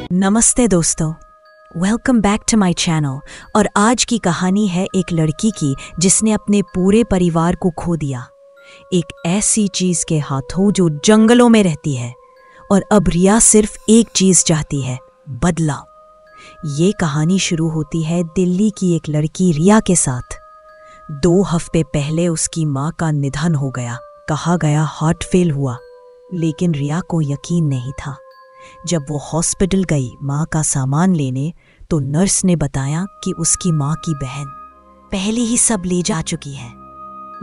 नमस्ते दोस्तों, welcome back to my channel. और आज की कहानी है एक लड़की की जिसने अपने पूरे परिवार को खो दिया, एक ऐसी चीज के हाथों जो जंगलों में रहती है। और अब रिया सिर्फ एक चीज चाहती है, बदला। ये कहानी शुरू होती है दिल्ली की एक लड़की रिया के साथ। 2 हफ्ते पहले उसकी माँ का निधन हो गया। कहा गया हार्ट फेल हुआ, लेकिन रिया को यकीन नहीं था। जब वो हॉस्पिटल गई माँ का सामान लेने, तो नर्स ने बताया कि उसकी माँ की बहन पहले ही सब ले जा चुकी है।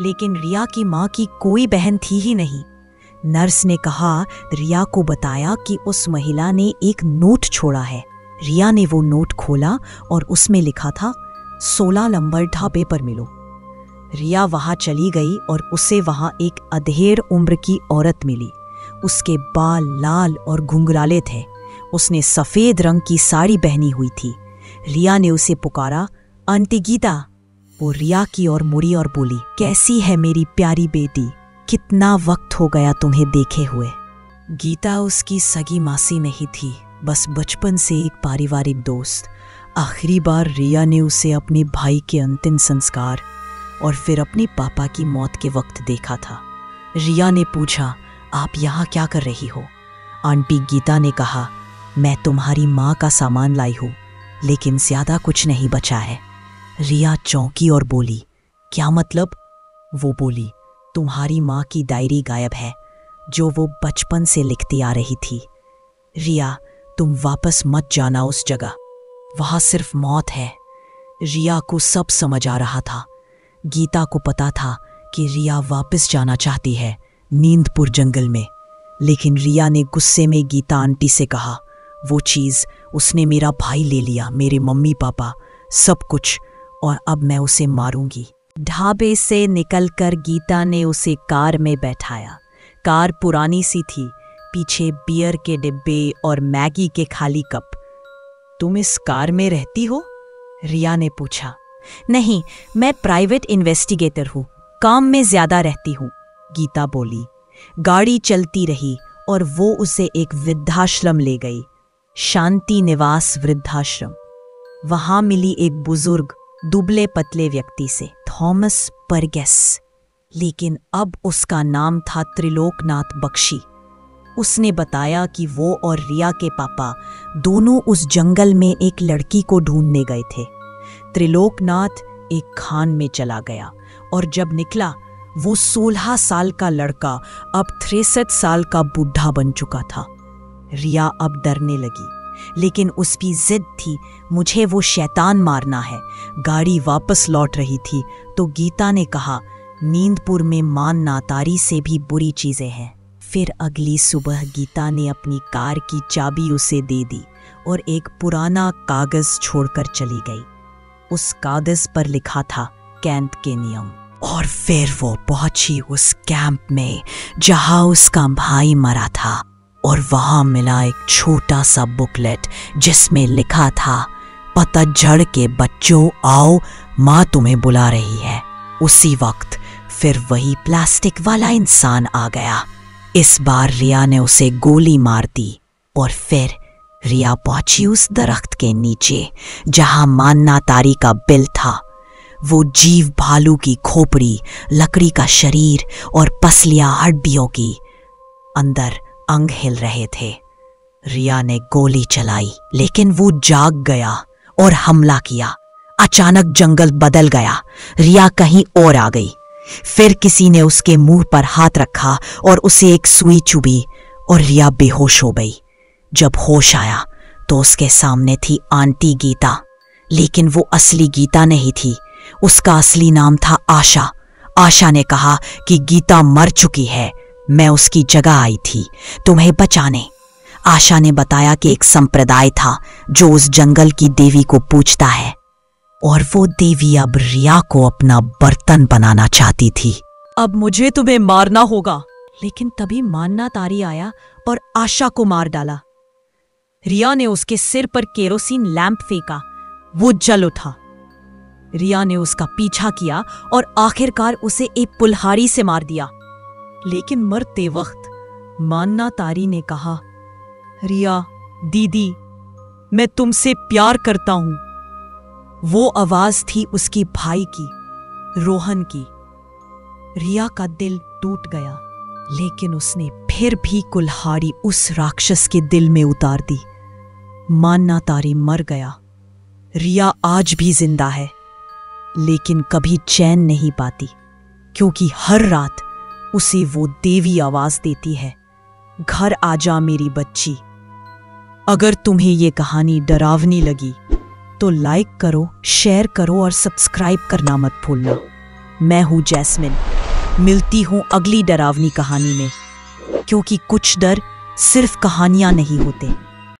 लेकिन रिया की माँ की कोई बहन थी ही नहीं। नर्स ने कहा, रिया को बताया कि उस महिला ने एक नोट छोड़ा है। रिया ने वो नोट खोला और उसमें लिखा था 16 नंबर ढाबे पर मिलो। रिया वहां चली गई और उसे वहां एक अधेड़ उम्र की औरत मिली। उसके बाल लाल और घुंघराले थे। उसने सफेद रंग की साड़ी पहनी हुई थी। रिया ने उसे पुकारा, आंटी गीता। वो रिया की ओर मुड़ी और बोली, कैसी है मेरी प्यारी बेटी, कितना वक्त हो गया तुम्हें देखे हुए। गीता उसकी सगी मासी नहीं थी, बस बचपन से एक पारिवारिक दोस्त। आखिरी बार रिया ने उसे अपने भाई के अंतिम संस्कार और फिर अपने पापा की मौत के वक्त देखा था। रिया ने पूछा, आप यहाँ क्या कर रही हो? आंटी गीता ने कहा, मैं तुम्हारी माँ का सामान लाई हूँ, लेकिन ज्यादा कुछ नहीं बचा है। रिया चौंकी और बोली, क्या मतलब? वो बोली, तुम्हारी माँ की डायरी गायब है, जो वो बचपन से लिखती आ रही थी। रिया, तुम वापस मत जाना उस जगह, वहां सिर्फ मौत है। रिया को सब समझ आ रहा था। गीता को पता था कि रिया वापस जाना चाहती है नींदपुर जंगल में, लेकिन रिया ने गुस्से में गीता आंटी से कहा, वो चीज उसने मेरा भाई ले लिया, मेरे मम्मी पापा, सब कुछ, और अब मैं उसे मारूंगी। ढाबे से निकलकर गीता ने उसे कार में बैठाया। कार पुरानी सी थी, पीछे बियर के डिब्बे और मैगी के खाली कप। तुम इस कार में रहती हो? रिया ने पूछा। नहीं, मैं प्राइवेट इन्वेस्टिगेटर हूँ, काम में ज्यादा रहती हूँ, गीता बोली। गाड़ी चलती रही और वो उसे एक वृद्धाश्रम ले गई, शांति निवास वृद्धाश्रम। वहां मिली एक बुजुर्ग दुबले पतले व्यक्ति से, थॉमस परगेस, लेकिन अब उसका नाम था त्रिलोकनाथ बख्शी। उसने बताया कि वो और रिया के पापा दोनों उस जंगल में एक लड़की को ढूंढने गए थे। त्रिलोकनाथ एक खान में चला गया और जब निकला, वो 16 साल का लड़का अब 63 साल का बूढ़ा बन चुका था। रिया अब डरने लगी, लेकिन उसकी जिद थी, मुझे वो शैतान मारना है। गाड़ी वापस लौट रही थी तो गीता ने कहा, नींदपुर में मान नातारी से भी बुरी चीजें हैं। फिर अगली सुबह गीता ने अपनी कार की चाबी उसे दे दी और एक पुराना कागज छोड़कर चली गई। उस कागज पर लिखा था कैंट के नियम। और फिर वो पहुंची उस कैंप में जहां उसका भाई मरा था, और वहां मिला एक छोटा सा बुकलेट जिसमें लिखा था, पतझड़ के बच्चों आओ, माँ तुम्हें बुला रही है। उसी वक्त फिर वही प्लास्टिक वाला इंसान आ गया। इस बार रिया ने उसे गोली मार दी और फिर रिया पहुंची उस दरख्त के नीचे जहां मान्ना तारी का बिल था। वो जीव भालू की खोपड़ी, लकड़ी का शरीर और पसलियां हड्डियों की, अंदर अंग हिल रहे थे। रिया ने गोली चलाई, लेकिन वो जाग गया और हमला किया। अचानक जंगल बदल गया, रिया कहीं और आ गई। फिर किसी ने उसके मुंह पर हाथ रखा और उसे एक सुई चुभी और रिया बेहोश हो गई। जब होश आया तो उसके सामने थी आंटी गीता, लेकिन वो असली गीता नहीं थी। उसका असली नाम था आशा। आशा ने कहा कि गीता मर चुकी है, मैं उसकी जगह आई थी तुम्हें बचाने। आशा ने बताया कि एक संप्रदाय था जो उस जंगल की देवी को पूजता है, और वो देवी अब रिया को अपना बर्तन बनाना चाहती थी। अब मुझे तुम्हें मारना होगा। लेकिन तभी मान्ना तारी आया और आशा को मार डाला। रिया ने उसके सिर पर केरोसिन लैंप फेंका, वो जल उठा। रिया ने उसका पीछा किया और आखिरकार उसे एक कुल्हाड़ी से मार दिया। लेकिन मरते वक्त मान्ना तारी ने कहा, रिया दीदी, मैं तुमसे प्यार करता हूं। वो आवाज थी उसकी भाई की, रोहन की। रिया का दिल टूट गया, लेकिन उसने फिर भी कुल्हाड़ी उस राक्षस के दिल में उतार दी। मान्ना तारी मर गया। रिया आज भी जिंदा है, लेकिन कभी चैन नहीं पाती, क्योंकि हर रात उसे वो देवी आवाज देती है, घर आजा मेरी बच्ची। अगर तुम्हें ये कहानी डरावनी लगी तो लाइक करो, शेयर करो और सब्सक्राइब करना मत भूलना। मैं हूं जैस्मिन, मिलती हूं अगली डरावनी कहानी में, क्योंकि कुछ डर सिर्फ कहानियां नहीं होते,